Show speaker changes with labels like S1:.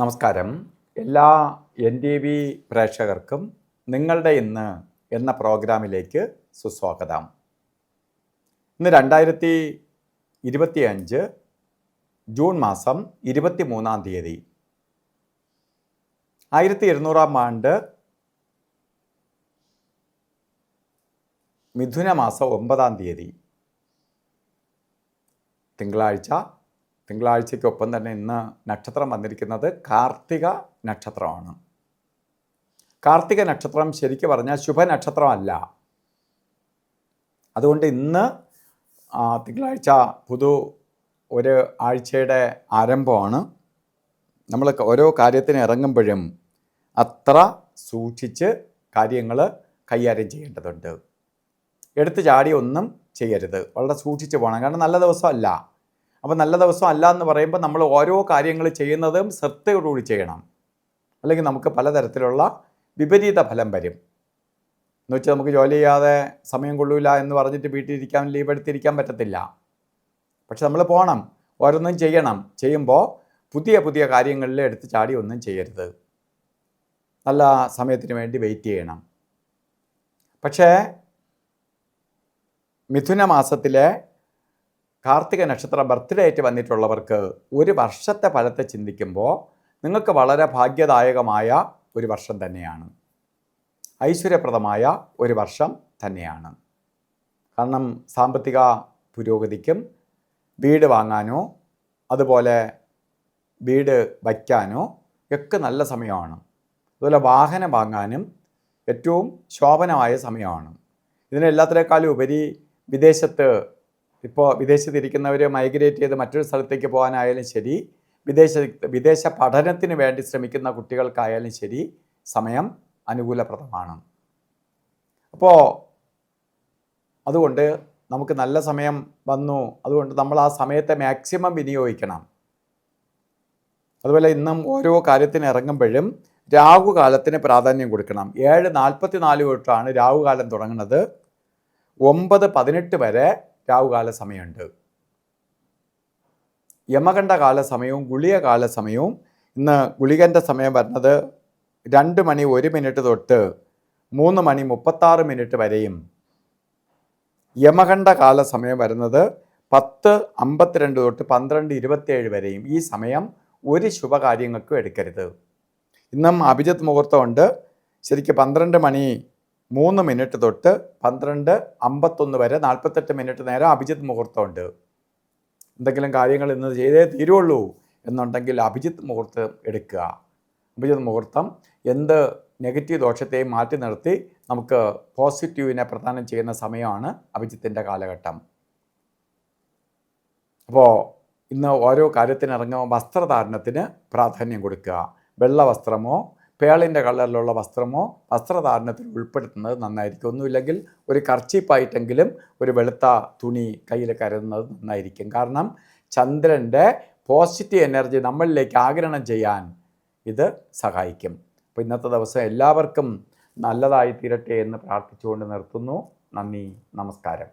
S1: നമസ്കാരം. എല്ലാ NTV പ്രേക്ഷകർക്കും നിങ്ങളുടെ ഇന്ന് എന്ന പ്രോഗ്രാമിലേക്ക് സുസ്വാഗതം. ഇന്ന് 2025 ജൂൺ മാസം 23-ാം തീയതി. 1200-ാം ആണ്ട് മിഥുന മാസം 9-ാം തീയതി തിങ്കളാഴ്ചയ്ക്കൊപ്പം തന്നെ ഇന്ന് നക്ഷത്രം വന്നിരിക്കുന്നത് കാർത്തിക നക്ഷത്രമാണ്. കാർത്തിക നക്ഷത്രം ശരിക്കും പറഞ്ഞാൽ ശുഭനക്ഷത്രമല്ല. അതുകൊണ്ട് ഇന്ന് തിങ്കളാഴ്ച ഒരു ആഴ്ചയുടെ ആരംഭമാണ്. നമ്മൾ ഓരോ കാര്യത്തിന് ഇറങ്ങുമ്പോഴും അത്ര സൂക്ഷിച്ച് കാര്യങ്ങൾ കൈകാര്യം ചെയ്യേണ്ടതുണ്ട്. എടുത്ത് ചാടി ഒന്നും ചെയ്യരുത്, വളരെ സൂക്ഷിച്ച് പോകണം. കാരണം നല്ല ദിവസമല്ല. അപ്പോൾ നല്ല ദിവസം അല്ല എന്ന് പറയുമ്പോൾ നമ്മൾ ഓരോ കാര്യങ്ങൾ ചെയ്യുന്നതും ശ്രദ്ധയോടുകൂടി ചെയ്യണം. അല്ലെങ്കിൽ നമുക്ക് പലതരത്തിലുള്ള വിപരീത ഫലം വരും. എന്ന് വെച്ചാൽ നമുക്ക് ജോലി ചെയ്യാതെ സമയം കൊള്ളൂല എന്ന് പറഞ്ഞിട്ട് വീട്ടിലിരിക്കാൻ ലീവ് എടുത്തിരിക്കാൻ പറ്റത്തില്ല. പക്ഷെ നമ്മൾ പോകണം, ഓരോന്നും ചെയ്യണം. ചെയ്യുമ്പോൾ പുതിയ കാര്യങ്ങളിൽ എടുത്ത് ചാടി ഒന്നും ചെയ്യരുത്. നല്ല സമയത്തിന് വേണ്ടി വെയിറ്റ് ചെയ്യണം. പക്ഷേ മിഥുന മാസത്തിലെ കാർത്തിക നക്ഷത്ര ബർത്ത്ഡേ ആയിട്ട് വന്നിട്ടുള്ളവർക്ക് ഒരു വർഷത്തെ ഫലത്തെ ചിന്തിക്കുമ്പോൾ നിങ്ങൾക്ക് വളരെ ഭാഗ്യദായകമായ ഒരു വർഷം തന്നെയാണ്. ഐശ്വര്യപ്രദമായ ഒരു വർഷം തന്നെയാണ്. കാരണം സാമ്പത്തിക പുരോഗതിക്കും വീട് വാങ്ങാനോ അതുപോലെ വീട് വയ്ക്കാനോ ഒക്കെ നല്ല സമയമാണ്. അതുപോലെ വാഹനം വാങ്ങാനും ഏറ്റവും ശോഭനമായ സമയമാണ്. ഇതിനെല്ലാത്തിനേക്കാളും ഉപരി വിദേശത്തിരിക്കുന്നവർ മൈഗ്രേറ്റ് ചെയ്ത് മറ്റൊരു സ്ഥലത്തേക്ക് പോകാനായാലും ശരി, വിദേശ പഠനത്തിന് വേണ്ടി ശ്രമിക്കുന്ന കുട്ടികൾക്കായാലും ശരി സമയം അനുകൂലപ്രദമാണ്. അപ്പോൾ അതുകൊണ്ട് നമുക്ക് നല്ല സമയം വന്നു. അതുകൊണ്ട് നമ്മൾ ആ സമയത്തെ മാക്സിമം വിനിയോഗിക്കണം. അതുപോലെ ഇന്നും ഓരോ കാര്യത്തിന് ഇറങ്ങുമ്പോഴും രാഹുകാലത്തിന് പ്രാധാന്യം കൊടുക്കണം. 7:44 തൊട്ടാണ് രാഹുകാലം തുടങ്ങുന്നത്. 9:18 വരെ രാഹുകാല സമയമുണ്ട്. യമകണ്ഠ കാല സമയവും ഗുളിക കാല സമയവും ഇന്ന് ഗുളികൻ്റെ സമയം വരുന്നത് 2 മണി 1 മിനിറ്റ് തൊട്ട് 3 മണി 36 മിനിറ്റ് വരെയും യമകണ്ഠ കാല സമയം വരുന്നത് 10:52 തൊട്ട് 12:27 വരെയും. ഈ സമയം ഒരു ശുഭകാര്യങ്ങൾക്കും എടുക്കരുത്. ഇന്നും അഭിജിത്ത് മുഹൂർത്തമുണ്ട്. ശരിക്കും 12 മണി 3 മിനിറ്റ് തൊട്ട് 12:51 വരെ 48 മിനിറ്റ് നേരം അഭിജിത്ത് മുഹൂർത്തമുണ്ട്. എന്തെങ്കിലും കാര്യങ്ങൾ ഇന്ന് ചെയ്തേ തീരുള്ളൂ എന്നുണ്ടെങ്കിൽ അഭിജിത്ത് മുഹൂർത്തം എടുക്കുക. അഭിജിത്ത് മുഹൂർത്തം എന്ത് നെഗറ്റീവ് ദോഷത്തെയും മാറ്റി നിർത്തി നമുക്ക് പോസിറ്റീവിനെ പ്രദാനം ചെയ്യുന്ന സമയമാണ് അഭിജിത്തിൻ്റെ കാലഘട്ടം. അപ്പോൾ ഇന്ന് ഓരോ കാര്യത്തിന് ഇറങ്ങുമ്പോൾ വസ്ത്രധാരണത്തിന് പ്രാധാന്യം കൊടുക്കുക. വെള്ള വസ്ത്രമോ പേളിൻ്റെ കളറിലുള്ള വസ്ത്രമോ വസ്ത്രധാരണത്തിൽ ഉൾപ്പെടുത്തുന്നത് നന്നായിരിക്കും. ഒന്നുമില്ലെങ്കിൽ ഒരു കർച്ചീപ്പായിട്ടെങ്കിലും ഒരു വെളുത്ത തുണി കയ്യിൽ കരുതുന്നത് നന്നായിരിക്കും. കാരണം ചന്ദ്രൻ്റെ പോസിറ്റീവ് എനർജി നമ്മളിലേക്ക് ആഗിരണം ചെയ്യാൻ ഇത് സഹായിക്കും. അപ്പോൾ ഇന്നത്തെ ദിവസം എല്ലാവർക്കും നല്ലതായി തീരട്ടെ എന്ന് പ്രാർത്ഥിച്ചുകൊണ്ട് നിർത്തുന്നു. നന്ദി, നമസ്കാരം.